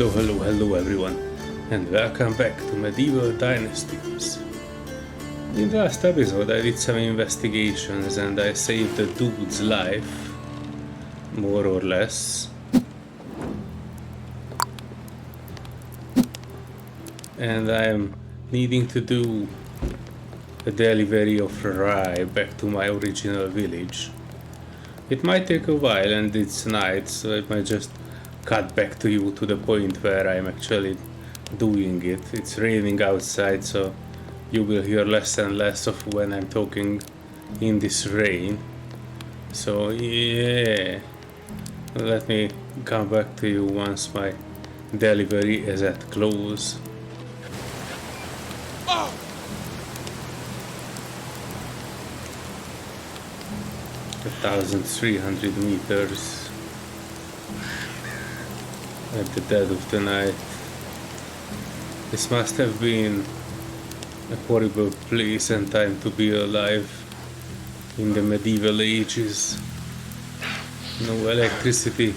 Hello everyone, and welcome back to Medieval Dynasties. In the last episode I did some investigations and I saved the dude's life, more or less. And I'm needing to do a delivery of rye back to my original village. It might take a while and it's night, so I might just cut back to you to the point where I'm actually doing it. It's raining outside, so you will hear less and less of when I'm talking in this rain. So yeah, let me come back to you once my delivery is at close. 1,300 meters at the dead of the night. This must have been a horrible place and time to be alive in the medieval ages. No electricity,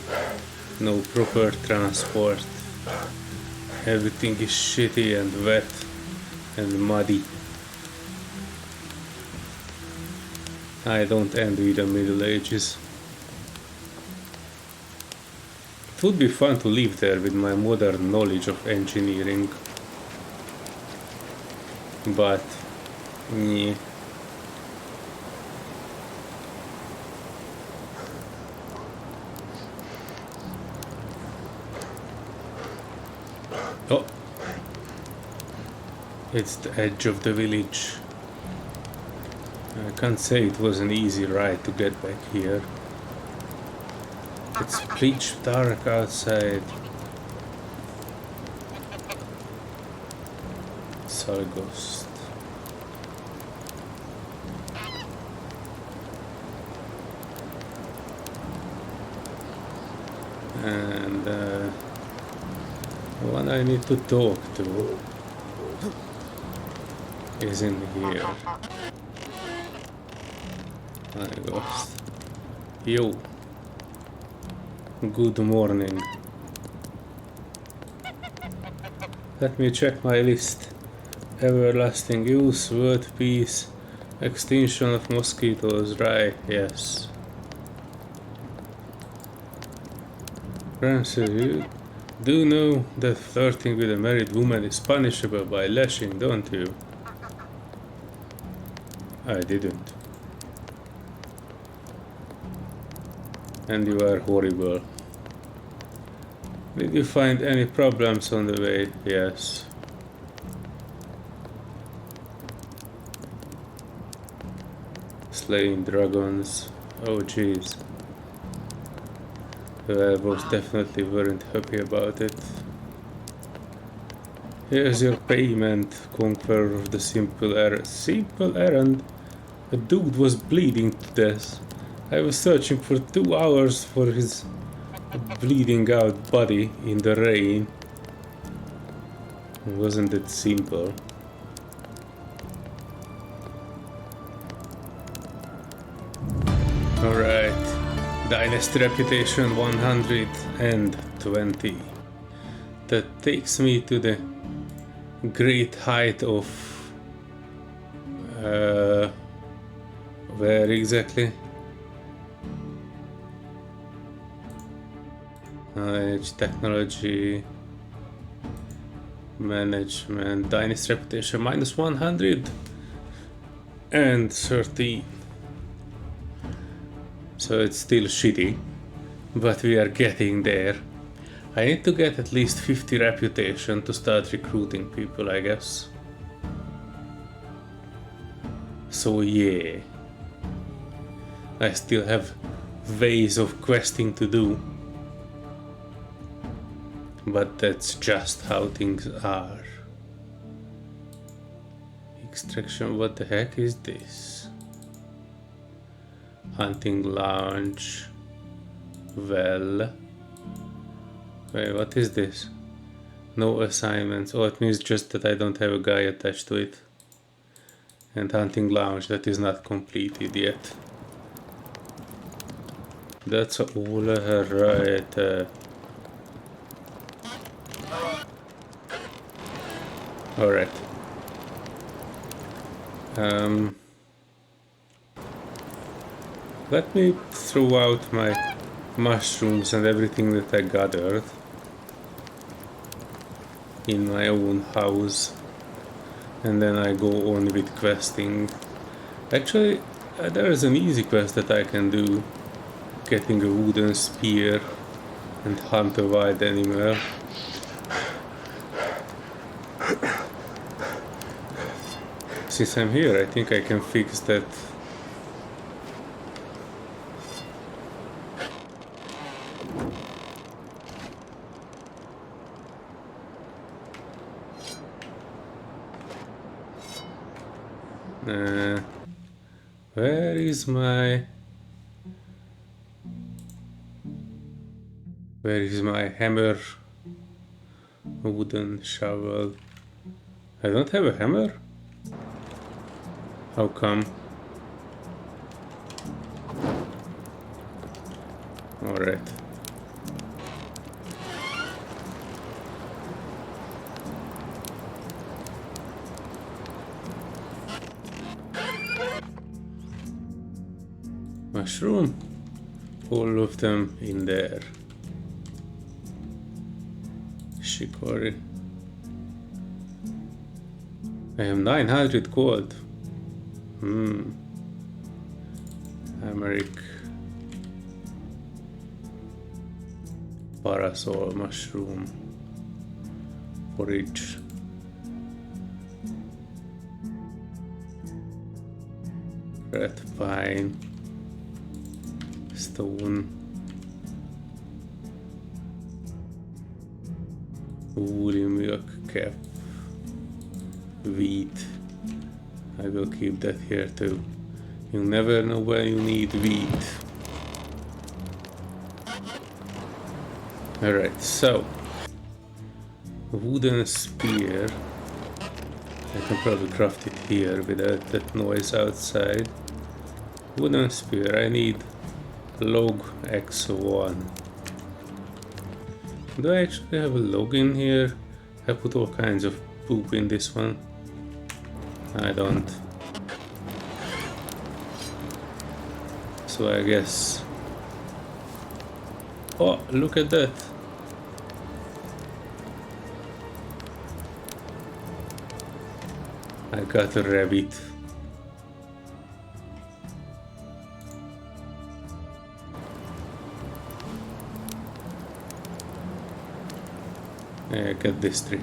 no proper transport. Everything is shitty and wet and muddy. I don't envy the Middle Ages. It would be fun to live there with my modern knowledge of engineering. But, yeah. Oh! It's the edge of the village. I can't say it was an easy ride to get back here. It's pitch dark outside. Sargost. And the one I need to talk to is in here. Ghost. Yo. Good morning. Let me check my list. Everlasting use, world peace, extinction of mosquitoes, rye, yes. Francis, you do know that flirting with a married woman is punishable by lashing, don't you? I didn't. And you are horrible. Did you find any problems on the way? Yes. Slaying dragons. Oh jeez. The elves definitely weren't happy about it. Here's your payment, conqueror of the simple errand. Simple errand? A dude was bleeding to death. I was searching for 2 hours for his bleeding out body in the rain. Wasn't it simple? Alright, Dynasty reputation 120. That takes me to the great height of... where exactly? Knowledge, technology, management, Dynasty reputation minus 113. So it's still shitty, but we are getting there. I need to get at least 50 reputation to start recruiting people, I guess. So yeah, I still have ways of questing to do. But that's just how things are. Extraction, what the heck is this? Hunting lounge. Well. Wait, what is this? No assignments. Oh, it means just that I don't have a guy attached to it. And hunting lounge, that is not completed yet. That's all right. Alright. Let me throw out my mushrooms and everything that I gathered in my own house, and then I go on with questing. Actually, there is an easy quest that I can do, getting a wooden spear and hunt a wild animal. Since I'm here, I think I can fix that. Where is my hammer? A wooden shovel. I don't have a hammer? How come? Alright. Mushroom? All of them in there. Shikori. I have 900 gold. Americ. Parasol mushroom. Forage. Red pine. Stone. Woolly milk cap. Wheat. I will keep that here too. You never know when you need wheat. Alright, so wooden spear. I can probably craft it here without that noise outside. Wooden spear, I need log X1. Do I actually have a log in here? I put all kinds of poop in this one. I don't. So I guess... Oh, look at that! I got a rabbit. I got this tree.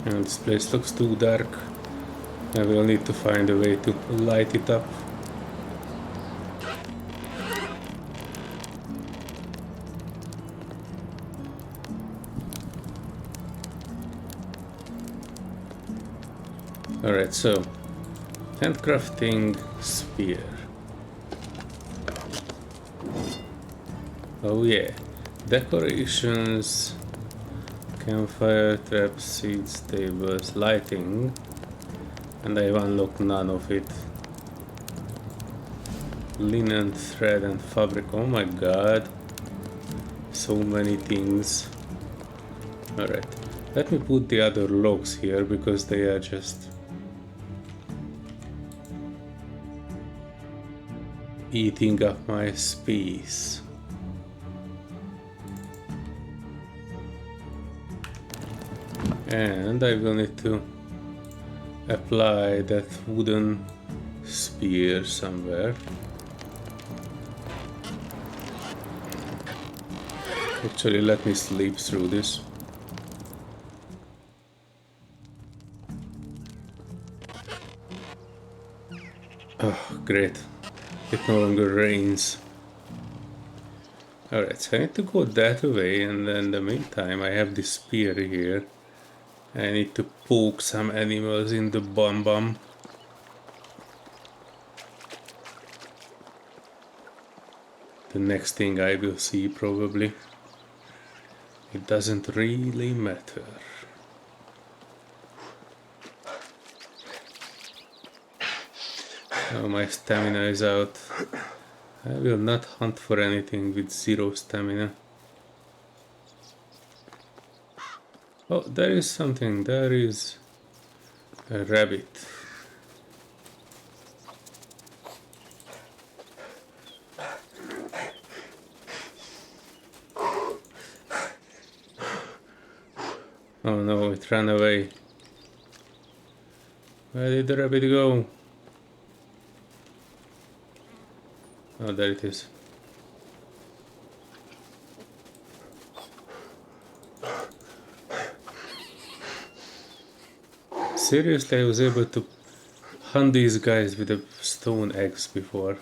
And this place looks too dark. I will need to find a way to light it up. Alright, so handcrafting spear. Oh yeah, decorations, campfire, traps, seeds, tables, lighting, and I've unlocked none of it. Linen, thread and fabric, oh my god, so many things. Alright, let me put the other logs here because they are just eating up my space. And I will need to apply that wooden spear somewhere. Actually, let me sleep through this. Oh, great. It no longer rains. Alright, so I need to go that way, and then in the meantime I have this spear here. I need to poke some animals in the bum. the next thing I will see probably. It doesn't really matter. Oh, my stamina is out. I will not hunt for anything with 0 stamina. Oh, there is something. There is a rabbit. Oh no, it ran away. Where did the rabbit go? Oh, there it is. Seriously, I was able to hunt these guys with a stone axe before.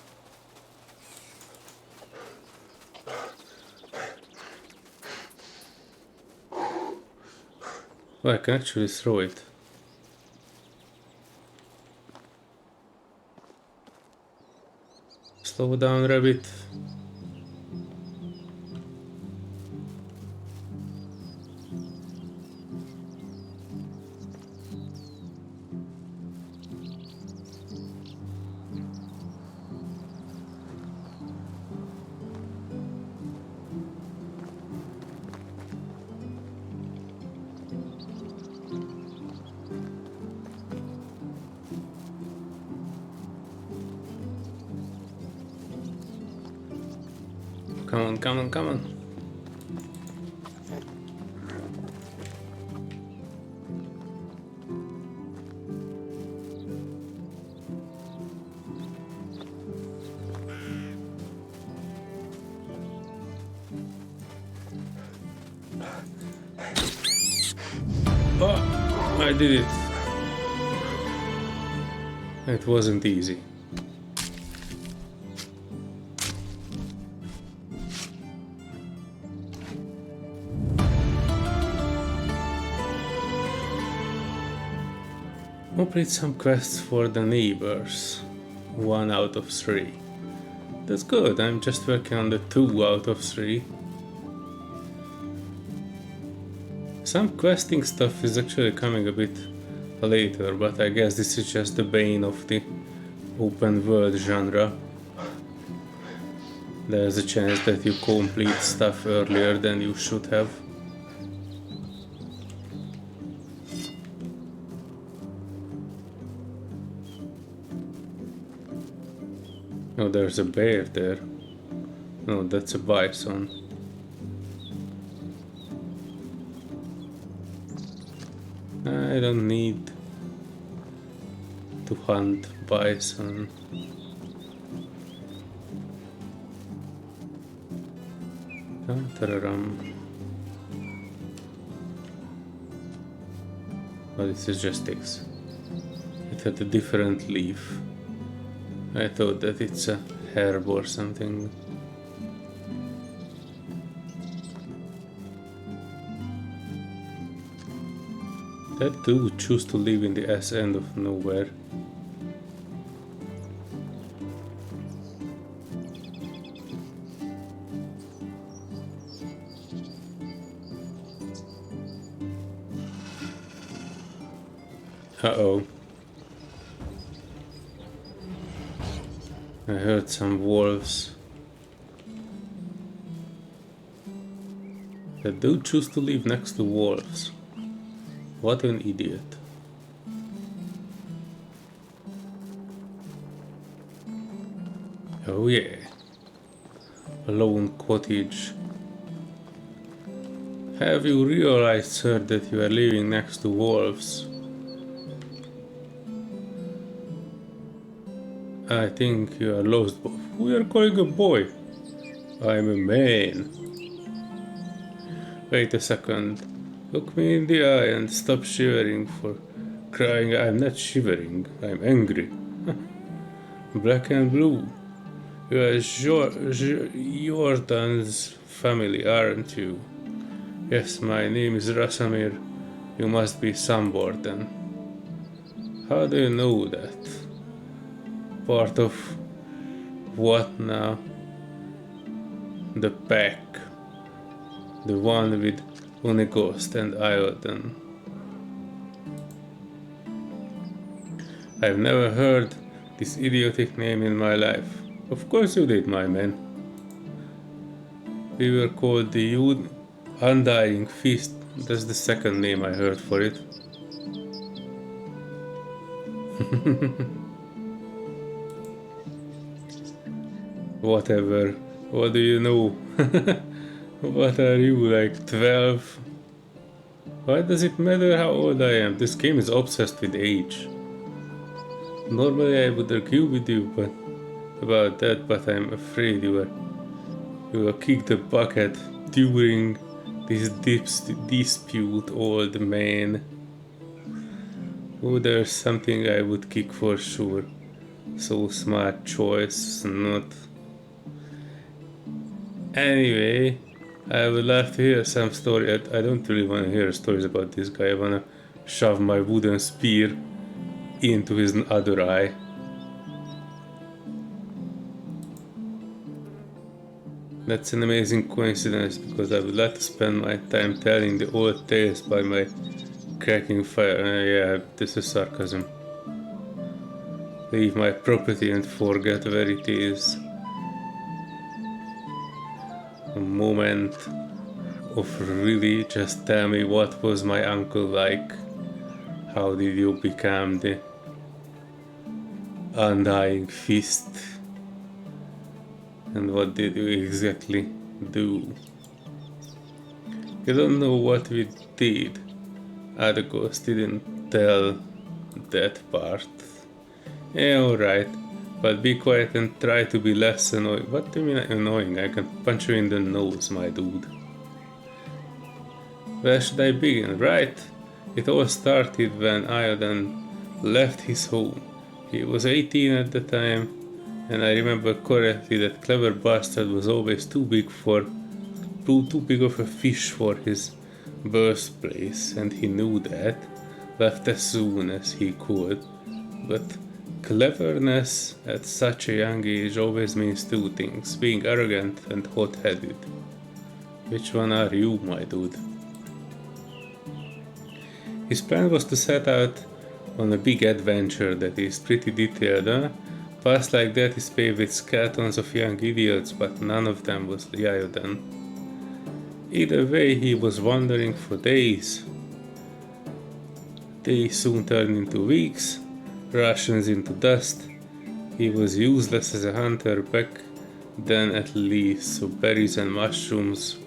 Oh, I can actually throw it. Slow down, rabbit. Come on, come on, come on. Oh, I did it. It wasn't easy. Complete some quests for the neighbors. 1 out of 3. That's good, I'm just working on the 2 out of 3. Some questing stuff is actually coming a bit later, but I guess this is just the bane of the open world genre. There's a chance that you complete stuff earlier than you should have. Oh, there's a bear there. No, that's a bison. I don't need to hunt bison. Dum-tararam. Oh, this is just X. It had a different leaf. I thought that it's a herb or something. That dude chose to live in the ass end of nowhere. Uh-oh. I heard some wolves. That dude chose to live next to wolves. What an idiot. Oh yeah. A lone cottage. Have you realized, sir, that you are living next to wolves? I think you are lost. We are calling a boy. I'm a man. Wait a second. Look me in the eye and stop shivering for crying. I'm not shivering. I'm angry. Black and blue. You are Jordan's family, aren't you? Yes, my name is Rasamir. You must be Samborden. How do you know that? Part of what now? the pack. The one with Onigost and Iodine. I've never heard this idiotic name in my life. Of course you did, my man. We were called the Undying Feast. That's the second name I heard for it. Whatever. What do you know? What are you, like 12? Why does it matter how old I am? This game is obsessed with age. Normally I would argue with you about that, but I'm afraid you will kick the bucket during this dispute, old man. Oh, there's something I would kick for sure. So smart choice, not. Anyway, I would love to hear some story. I don't really want to hear stories about this guy. I want to shove my wooden spear into his other eye. That's an amazing coincidence, because I would like to spend my time telling the old tales by my cracking fire. Yeah, this is sarcasm. Leave my property and forget where it is. A moment of really just tell me, what was my uncle like? How did you become the Undying Fist? And what did you exactly do? You don't know what we did. Argos didn't tell that part. Yeah, alright. But be quiet and try to be less annoying. What do you mean annoying? I can punch you in the nose, my dude. Where should I begin? Right. It all started when Iodine left his home. He was 18 at the time, and I remember correctly that clever bastard was always too big of a fish for his birthplace, and he knew that. Left as soon as he could. But cleverness at such a young age always means two things: being arrogant and hot-headed. Which one are you, my dude? His plan was to set out on a big adventure that is pretty detailed, huh? Past like that is paved with skeletons of young idiots, but none of them was Iodine. Either way, he was wandering for days. Days soon turned into weeks, rations into dust. He was useless as a hunter back then, at least, so berries and mushrooms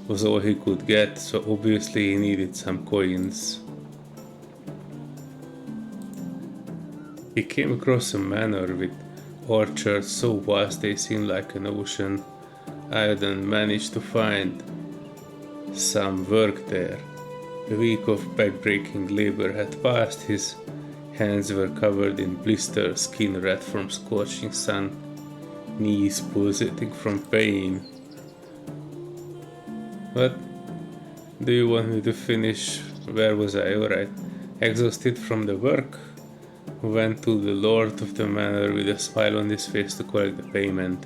was all he could get, so obviously he needed some coins. He came across a manor with orchards so vast they seemed like an ocean. Iodine managed to find some work there. A week of backbreaking labor had passed. His hands were covered in blisters, skin red from scorching sun, knees pulsating from pain. What? Do you want me to finish? Where was I? Alright. Exhausted from the work, went to the lord of the manor with a smile on his face to collect the payment.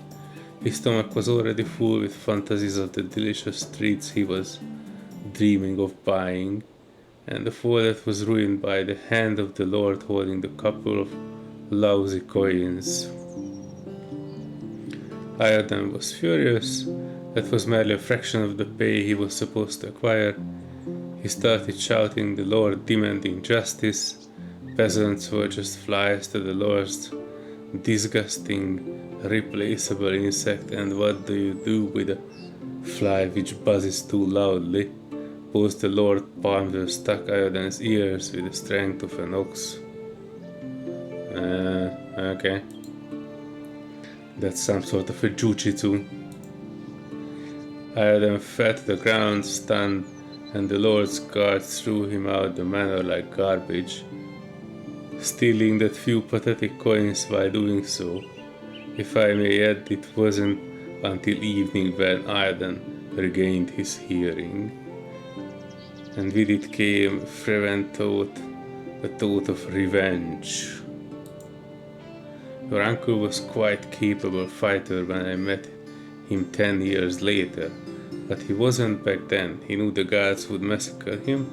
His stomach was already full with fantasies of the delicious treats he was dreaming of buying, and the wallet was ruined by the hand of the lord holding the couple of lousy coins. Iodine was furious. That was merely a fraction of the pay he was supposed to acquire. He started shouting, the lord demanding justice. Peasants were just flies to the lord's disgusting, replaceable insect, and what do you do with a fly which buzzes too loudly? Both the lord palms were stuck Iodine's ears with the strength of an ox. Okay. That's some sort of a jujitsu. Iodine fell to the ground, stunned, and the lord's guards threw him out the manor like garbage, stealing that few pathetic coins while doing so. If I may add, it wasn't until evening when Iodine regained his hearing, and with it came a fervent thought, a thought of revenge. Your uncle was quite capable fighter when I met him 10 years later, but he wasn't back then. He knew the guards would massacre him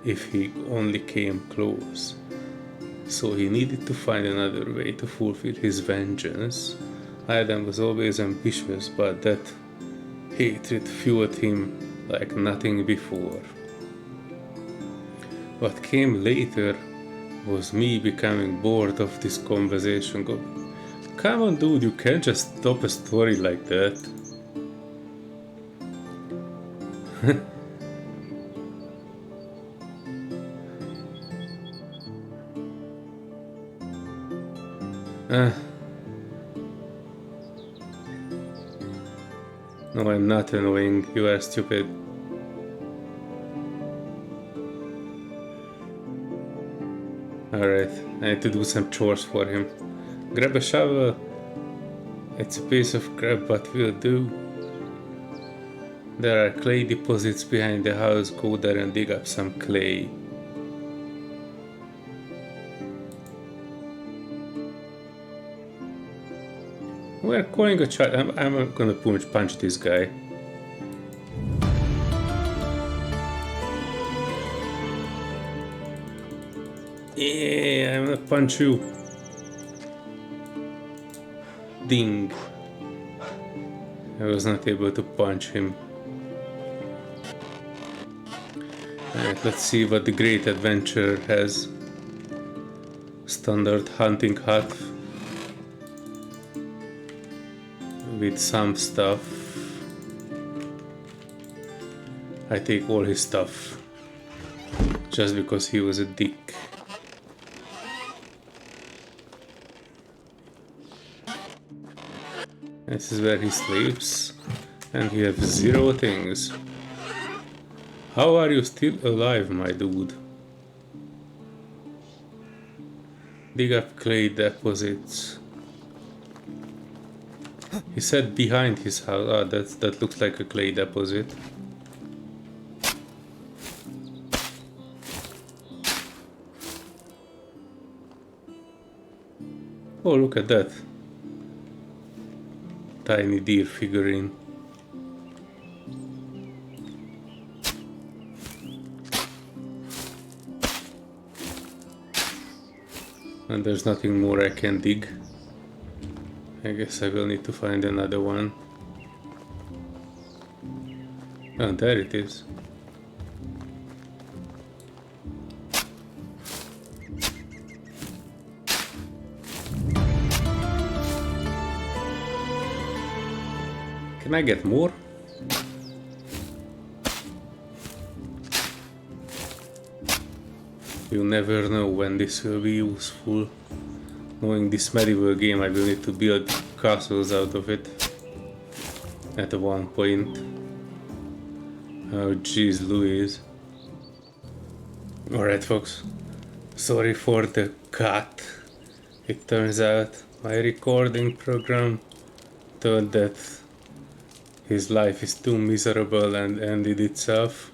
if he only came close. So he needed to find another way to fulfill his vengeance. Adam was always ambitious, but that hatred fueled him like nothing before. What came later was me becoming bored of this conversation. Come on, dude, you can't just stop a story like that. No, I'm not annoying. You are stupid. Alright, I need to do some chores for him. Grab a shovel. It's a piece of crap, but will do. There are clay deposits behind the house. Go there and dig up some clay. We're calling a child. I'm gonna punch this guy. Yeah, I'm gonna punch you. Ding. I was not able to punch him. Alright, let's see what the Great Adventurer has. Standard hunting hut. With some stuff. I take all his stuff. Just because he was a dick. This is where he sleeps. And we have 0 things. How are you still alive, my dude? Dig up clay deposits. He said behind his house. Ah, that looks like a clay deposit. Oh, look at that. Tiny deer figurine. And there's nothing more I can dig. I guess I will need to find another one. Oh, there it is. Can I get more? You never know when this will be useful. Knowing this medieval game, I will need to build castles out of it at one point. Oh jeez Louise. Alright folks, sorry for the cut. It turns out my recording program thought that his life is too miserable and ended itself.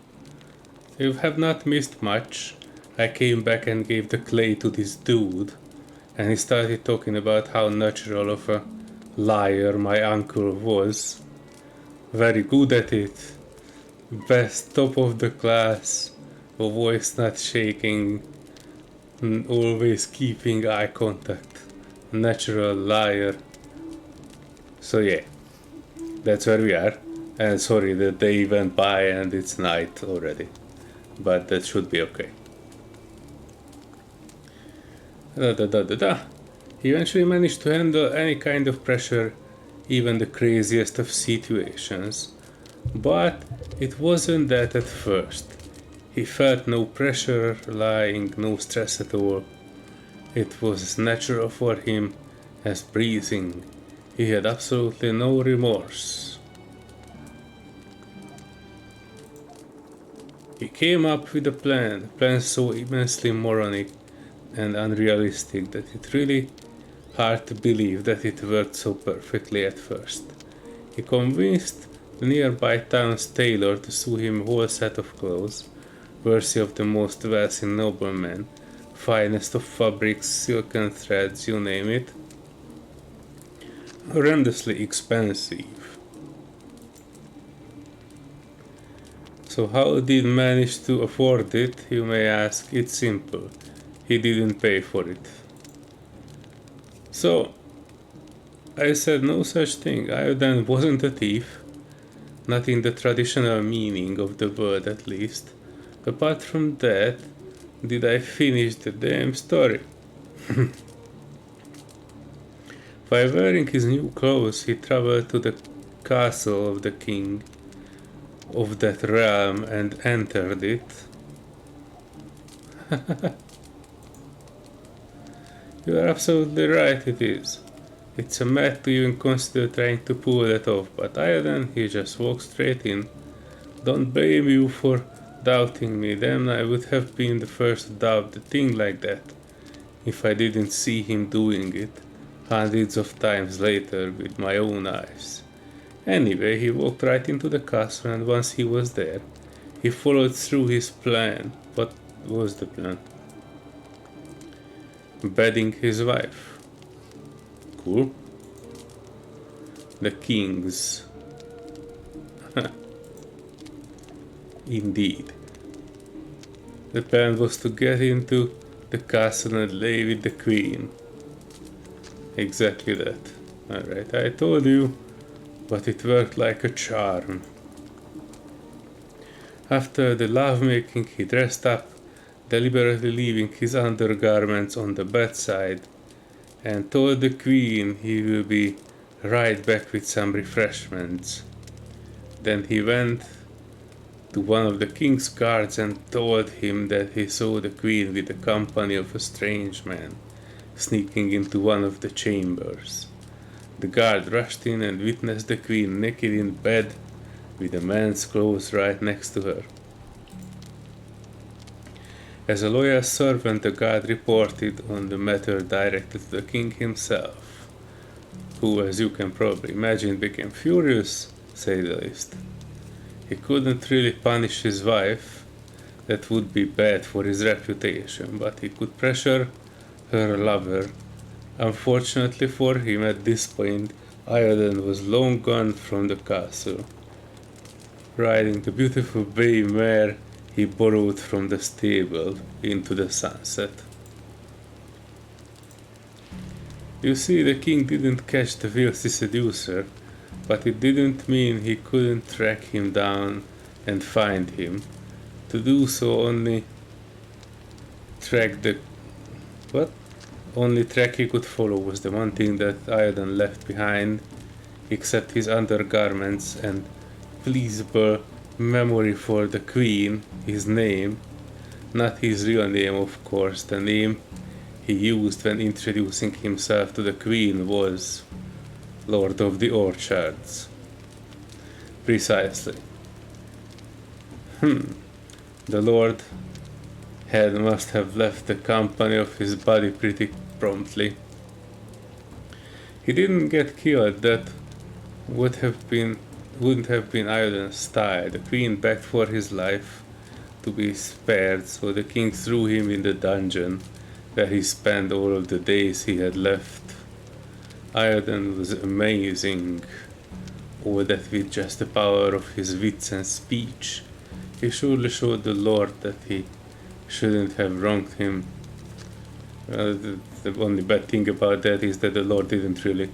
You have not missed much. I came back and gave the clay to this dude, and he started talking about how natural of a liar my uncle was. Very good at it. Best, top of the class, a voice not shaking, always keeping eye contact. Natural liar. So yeah, that's where we are. And sorry that they went by and it's night already, but that should be okay. He eventually managed to handle any kind of pressure, even the craziest of situations. But it wasn't that at first. He felt no pressure, lying, no stress at all. It was as natural for him as breathing. He had absolutely no remorse. He came up with a plan so immensely moronic and unrealistic that it really hard to believe that it worked so perfectly at first. He convinced the nearby town's tailor to sew him a whole set of clothes, worthy of the most wealthy nobleman, finest of fabrics, silken threads, you name it. Horrendously expensive. So how did he manage to afford it, you may ask? It's simple. He didn't pay for it. So I said no such thing. Iodine wasn't a thief. Not in the traditional meaning of the word, at least. Apart from that, did I finish the damn story? By wearing his new clothes, he traveled to the castle of the king of that realm and entered it. You are absolutely right, it is. It's a mad to even consider trying to pull that off, but Iodine, he just walked straight in. Don't blame you for doubting me, then I would have been the first to doubt a thing like that, if I didn't see him doing it hundreds of times later with my own eyes. Anyway, he walked right into the castle, and once he was there, he followed through his plan. What was the plan? Bedding his wife. Cool. The king's. Indeed. The plan was to get into the castle and lay with the queen. Exactly that. Alright, I told you, but it worked like a charm. After the lovemaking, he dressed up, deliberately leaving his undergarments on the bedside, and told the queen he will be right back with some refreshments. Then he went to one of the king's guards and told him that he saw the queen with the company of a strange man sneaking into one of the chambers. The guard rushed in and witnessed the queen naked in bed with a man's clothes right next to her. As a loyal servant, the guard reported on the matter directly to the king himself, who, as you can probably imagine, became furious, say the least. He couldn't really punish his wife, that would be bad for his reputation, but he could pressure her lover. Unfortunately for him, at this point, Iodine was long gone from the castle, riding the beautiful bay mare he borrowed from the stable into the sunset. You see, the king didn't catch the filthy seducer, but it didn't mean he couldn't track him down and find him. To do so, only track he could follow was the one thing that Iodine left behind, except his undergarments and pleasable memory for the queen, his name. Not his real name, of course. The name he used when introducing himself to the queen was Lord of the Orchards. Precisely. The Lord must have left the company of his body pretty promptly. He didn't get killed. That wouldn't have been Iodine's style. The queen begged for his life to be spared, so the king threw him in the dungeon, where he spent all of the days he had left. Iodine was amazing, all that with just the power of his wits and speech. He surely showed the Lord that he shouldn't have wronged him. The only bad thing about that is that the Lord didn't really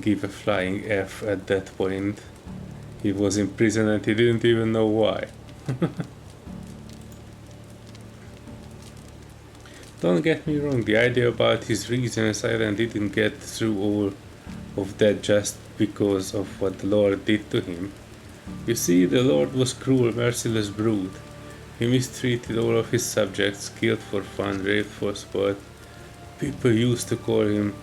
give a flying F at that point. He was in prison and he didn't even know why. Don't get me wrong, the idea about his reasons, Iodine didn't get through all of that just because of what the Lord did to him. You see, the Lord was cruel, merciless brute. He mistreated all of his subjects, killed for fun, raped for sport. People used to call him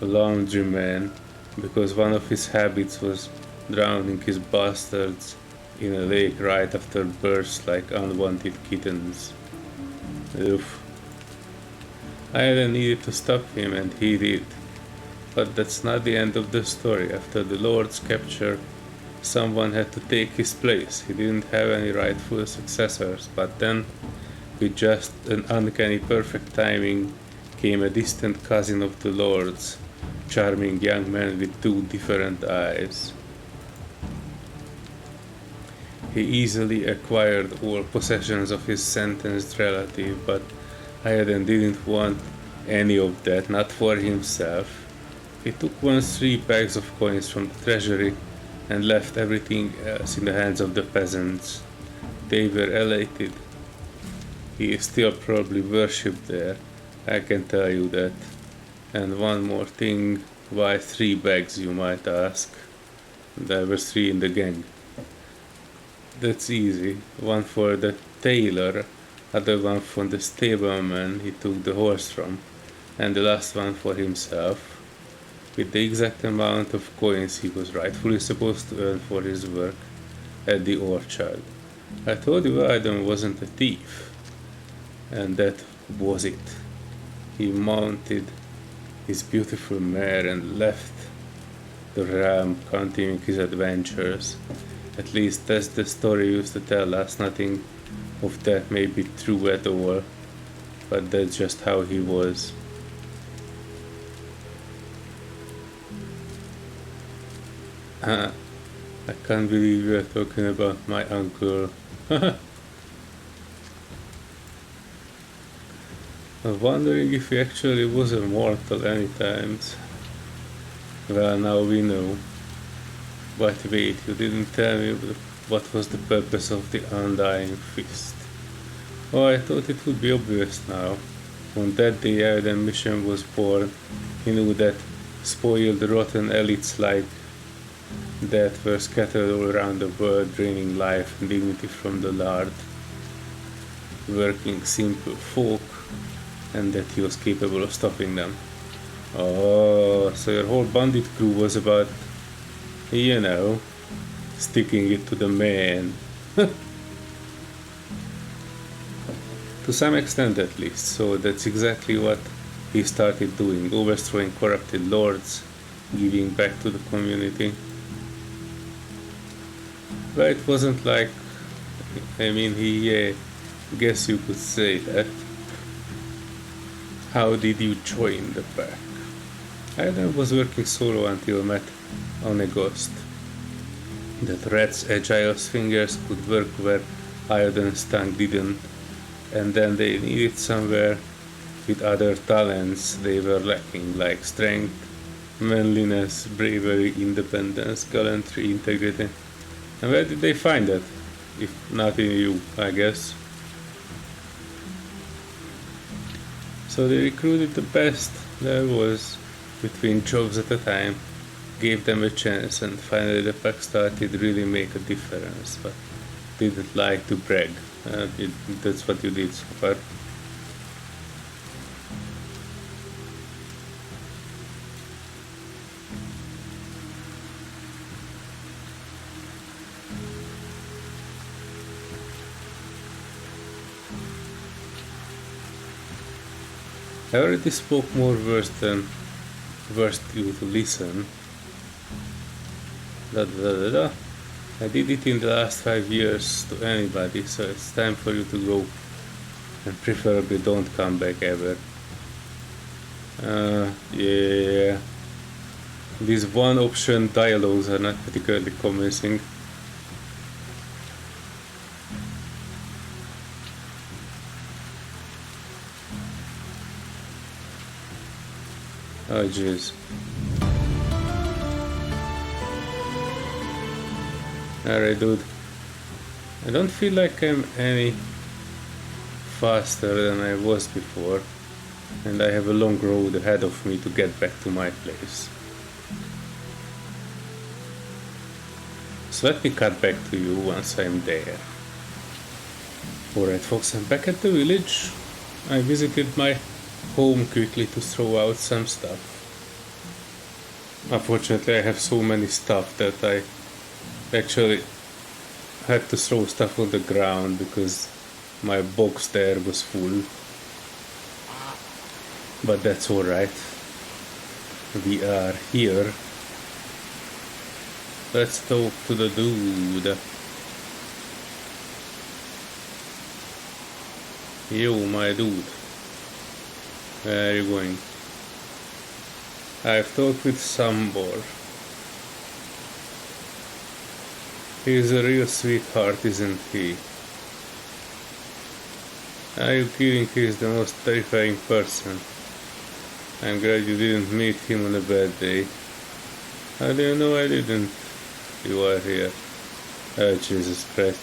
a laundryman because one of his habits was drowning his bastards in a lake right after birth like unwanted kittens. Oof. Iodine needed to stop him, and he did. But that's not the end of the story. After the Lord's capture, someone had to take his place. He didn't have any rightful successors, but then, with just an uncanny perfect timing, came a distant cousin of the Lord's, charming young man with two different eyes. He easily acquired all possessions of his sentenced relative, but Hayden didn't want any of that, not for himself. He took once 3 bags of coins from the treasury and left everything else in the hands of the peasants. They were elated. He is still probably worshipped there, I can tell you that. And one more thing, why 3 bags, you might ask? There were 3 in the gang. That's easy. One for the tailor, other one from the stableman he took the horse from, and the last one for himself, with the exact amount of coins he was rightfully supposed to earn for his work at the orchard. I told you Aiden wasn't a thief, and that was it. He mounted his beautiful mare and left the realm, continuing his adventures. At least that's the story used to tell us. Nothing of that may be true at all, but that's just how he was. I can't believe we are talking about my uncle. I'm wondering if he actually was immortal any times. Well, now we know. But wait, you didn't tell me what was the purpose of the Undying Fist. Oh, I thought it would be obvious now. On that day Aiden Mission was born, he knew that spoiled rotten elites like that were scattered all around the world, draining life and dignity from the lard, working simple folk, and that he was capable of stopping them. Oh, so your whole bandit crew was about, you know, sticking it to the man. To some extent at least, so that's exactly what he started doing, overthrowing corrupted lords, giving back to the community. But it wasn't like, he, guess you could say that. How did you join the pack? Aiden was working solo until met on a ghost. That rat's agile fingers could work where Aiden's tongue didn't, and then they needed somewhere with other talents they were lacking, like strength, manliness, bravery, independence, gallantry, integrity. And where did they find that? If not in you, I guess. So they recruited the best there was between jobs at a time, gave them a chance, and finally the pack started really make a difference, but didn't like to brag. That's what you did so far. I already spoke more words than words you to listen. I did it in the last 5 years to anybody, so it's time for you to go, and preferably don't come back ever. Yeah. These one option dialogues are not particularly convincing. Oh jeez. Alright dude. I don't feel like I'm any faster than I was before, and I have a long road ahead of me to get back to my place. So let me cut back to you once I'm there. Alright folks, I'm back at the village. I visited my home quickly to throw out some stuff. Unfortunately I have so many stuff that I actually had to throw stuff on the ground because my box there was full. But that's alright. We are here. Let's talk to the dude. Yo, my dude. Where are you going? I've talked with Sambor. He's a real sweetheart, isn't he? Are you kidding? He's the most terrifying person. I'm glad you didn't meet him on a bad day. How do you know I didn't? You are here. Oh, Jesus Christ.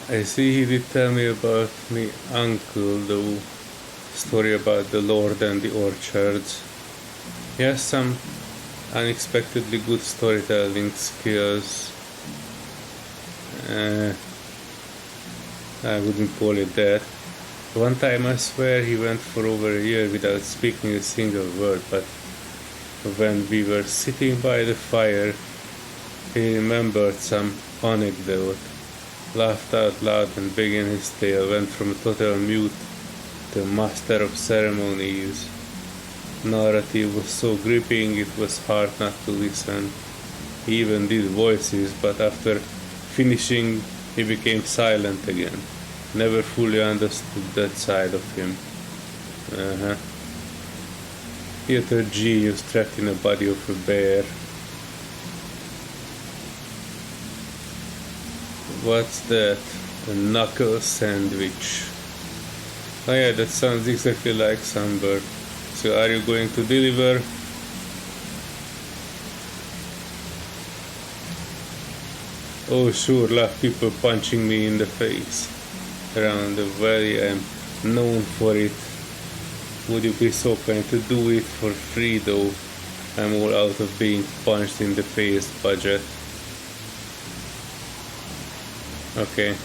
I see he did tell me about me uncle, the story about the Lord and the orchards. He has some unexpectedly good storytelling skills. I wouldn't call it that. One time I swear he went for over a year without speaking a single word, but when we were sitting by the fire, he remembered some anecdote, laughed out loud and began his tale, went from a total mute to master of ceremonies. Narrative was so gripping it was hard not to listen. He even did voices, but after finishing he became silent again. Never fully understood that side of him. Theater genius trapped in the body of a bear. What's that? A knuckle sandwich. Oh yeah, that sounds exactly like Sunbird. So are you going to deliver? Oh sure, love people punching me in the face. Around the valley I'm known for it. Would you be so kind to do it for free though? I'm all out of being punched in the face budget. Okay.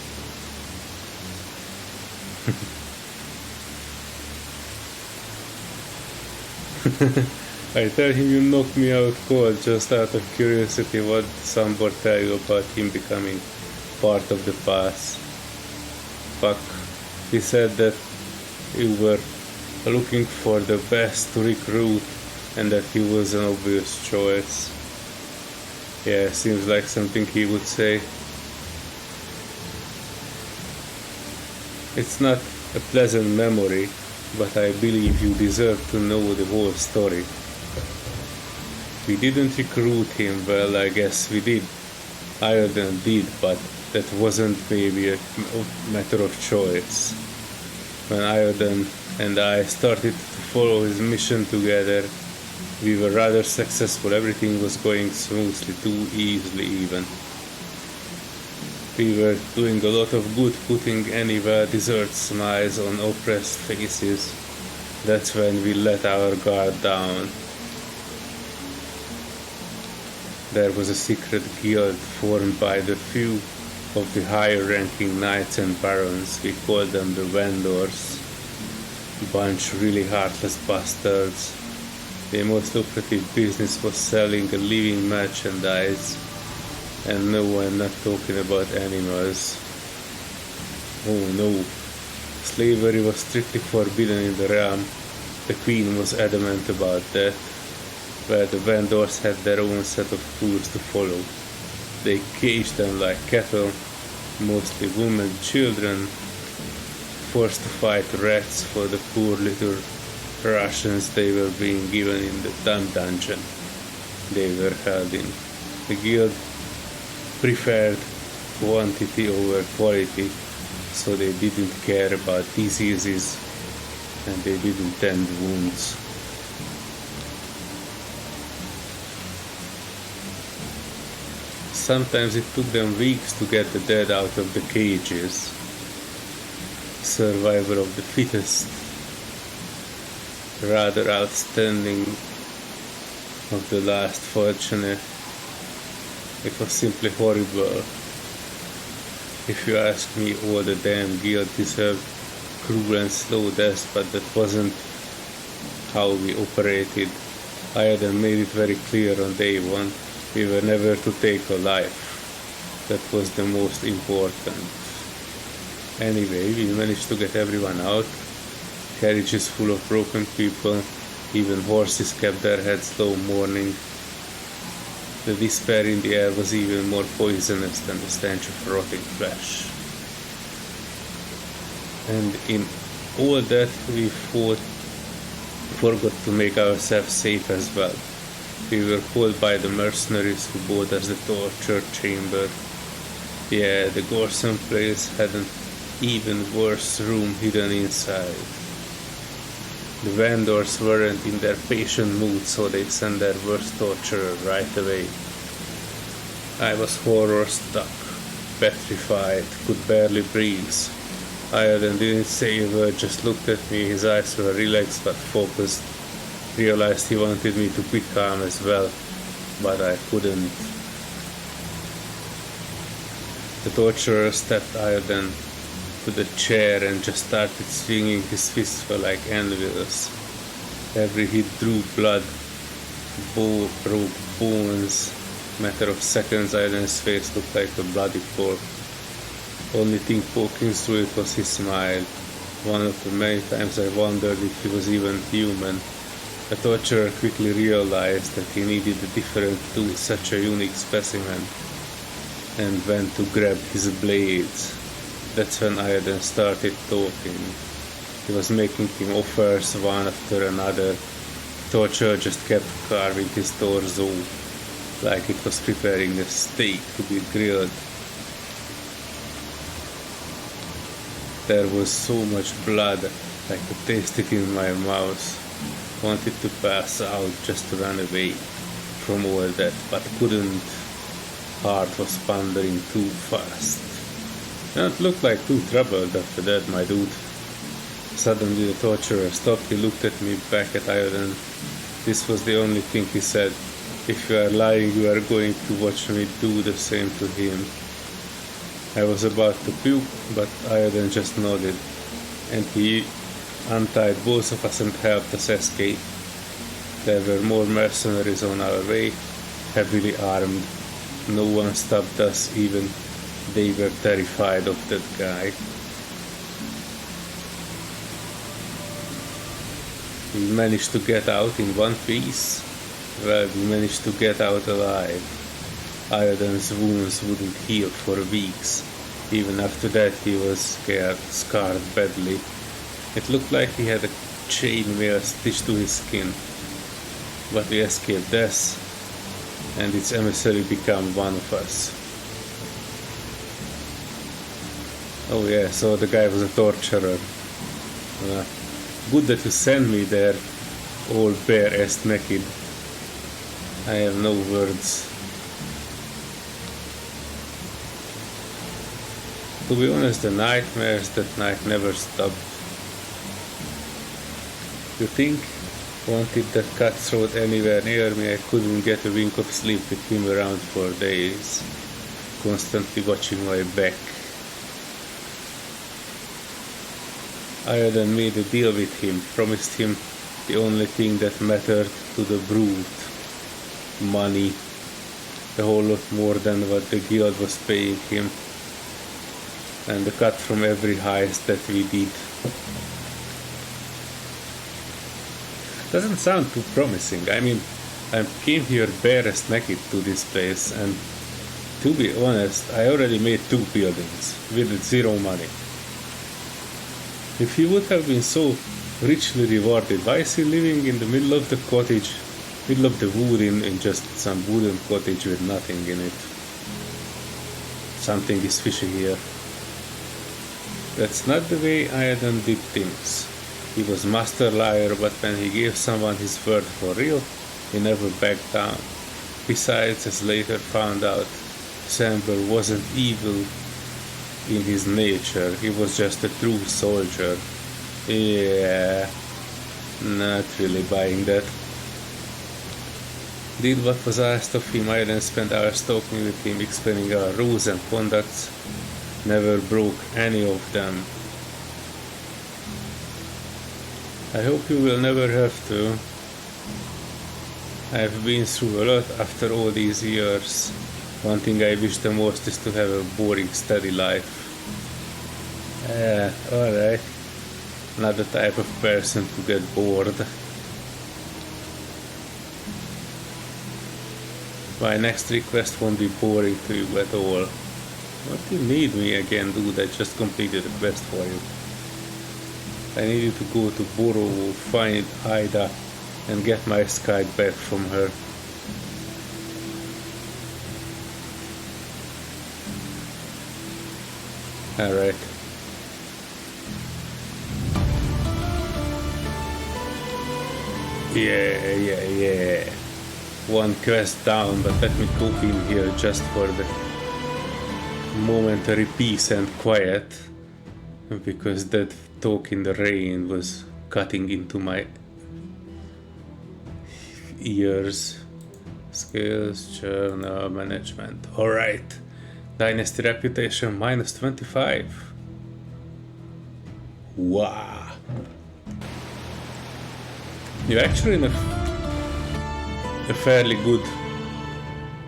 I tell him you knocked me out cold just out of curiosity. What did somebody tell you about him becoming part of the past? Fuck. He said that you were looking for the best to recruit and that he was an obvious choice. Yeah, seems like something he would say. It's not a pleasant memory, but I believe you deserve to know the whole story. We didn't recruit him, well, I guess we did. Ireland did, but that wasn't maybe a matter of choice. When Ireland and I started to follow his mission together, we were rather successful. Everything was going smoothly, too easily even. We were doing a lot of good, putting any well-deserved smiles on oppressed faces. That's when we let our guard down. There was a secret guild formed by the few of the higher-ranking knights and barons. We called them the vendors. Bunch really heartless bastards. Their most lucrative business was selling a living merchandise. And no, I'm not talking about animals. Oh no. Slavery was strictly forbidden in the realm. The queen was adamant about that. Where the vendors had their own set of rules to follow. They caged them like cattle, mostly women and children, forced to fight rats for the poor little rations they were being given in the dumb dungeon they were held in. The guild preferred quantity over quality, so they didn't care about diseases and they didn't tend wounds. Sometimes it took them weeks to get the dead out of the cages. Survival of the fittest. Rather outstanding of the last fortunate. It was simply horrible. If you ask me, all the damn guild deserved cruel and slow deaths, but that wasn't how we operated. I had made it very clear on day one. We were never to take a life. That was the most important. Anyway, we managed to get everyone out. Carriages full of broken people. Even horses kept their heads low mourning. The despair in the air was even more poisonous than the stench of rotting flesh. And in all that we forgot to make ourselves safe as well. We were called by the mercenaries who bought us the torture chamber. Yeah, the Gorson place had an even worse room hidden inside. The vendors weren't in their patient mood, so they sent their worst torturer right away. I was horror-struck, petrified, could barely breathe. Ireland didn't say a word, just looked at me. His eyes were relaxed but focused. Realized he wanted me to be calm as well, but I couldn't. The torturer stepped Ireland to the chair and just started swinging. His fists were like anvils. Every hit drew blood, broke bones. Matter of seconds, Ireland's face looked like a bloody corpse. Only thing poking through it was his smile. One of the many times I wondered if he was even human. The torturer quickly realized that he needed a different tool, such a unique specimen, and went to grab his blades. That's when Ireland started talking. He was making him offers one after another. Torturer just kept carving his torso like it was preparing a steak to be grilled. There was so much blood, I could taste it in my mouth. Wanted to pass out just to run away from all that, but couldn't. Heart was pounding too fast. Don't look like too troubled after that, my dude. Suddenly the torturer stopped. He looked at me, back at Ireland. This was the only thing he said. If you are lying, you are going to watch me do the same to him. I was about to puke, but Ireland just nodded, and he untied both of us and helped us escape. There were more mercenaries on our way, heavily armed. No one stopped us, even they were terrified of that guy. We managed to get out in one piece. Well, we managed to get out alive. Ireland's wounds wouldn't heal for weeks. Even after that he was scarred badly. It looked like he had a chainmail stitched to his skin. But we escaped death, and its emissary became one of us. Oh yeah, so the guy was a torturer. Good that you sent me there, all bare-ass naked. I have no words. To be honest, the nightmares that night never stopped. You think? Wanted that cutthroat anywhere near me, I couldn't get a wink of sleep with him around for days, constantly watching my back. Ireland made a deal with him, promised him the only thing that mattered to the brute: money, a whole lot more than what the guild was paying him, and the cut from every heist that we did. Doesn't sound too promising. I mean, I came here bare-ass naked to this place, and to be honest, I already made 2 buildings with 0 money. If he would have been so richly rewarded, why is he living in the middle of the cottage, middle of the wood, in just some wooden cottage with nothing in it? Something is fishy here. That's not the way Ireland did things. He was master liar, but when he gave someone his word for real, he never backed down. Besides, as later found out, Samber wasn't evil in his nature, he was just a true soldier. Yeah, not really buying that. Did what was asked of him. I then spent hours talking with him, explaining our rules and conducts. Never broke any of them. I hope you will never have to. I have been through a lot after all these years. One thing I wish the most is to have a boring, steady life. Alright. Not the type of person to get bored. My next request won't be boring to you at all. What do you need me again, dude? I just completed a quest for you. I need you to go to Borough, find Ida, and get my Skype back from her. Alright. Yeah. One quest down, but let me go in here just for the momentary peace and quiet. Because that talk in the rain was cutting into my ears. Skills, journal, management. Alright. Dynasty reputation minus 25. Wow. You're actually in a fairly good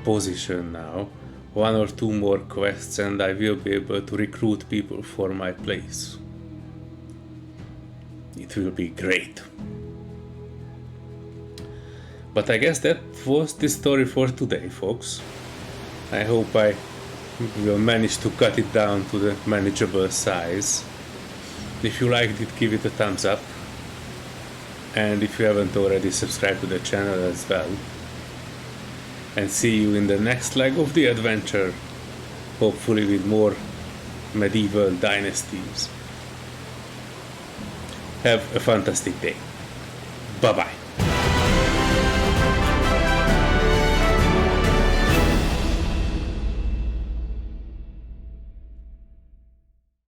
position now. 1 or 2 more quests and I will be able to recruit people for my place. It will be great. But I guess that was the story for today, folks. I hope I will manage to cut it down to the manageable size. If you liked it, give it a thumbs up. And if you haven't already, subscribe to the channel as well. And see you in the next leg of the adventure, hopefully with more medieval dynasties. Have a fantastic day. Bye bye.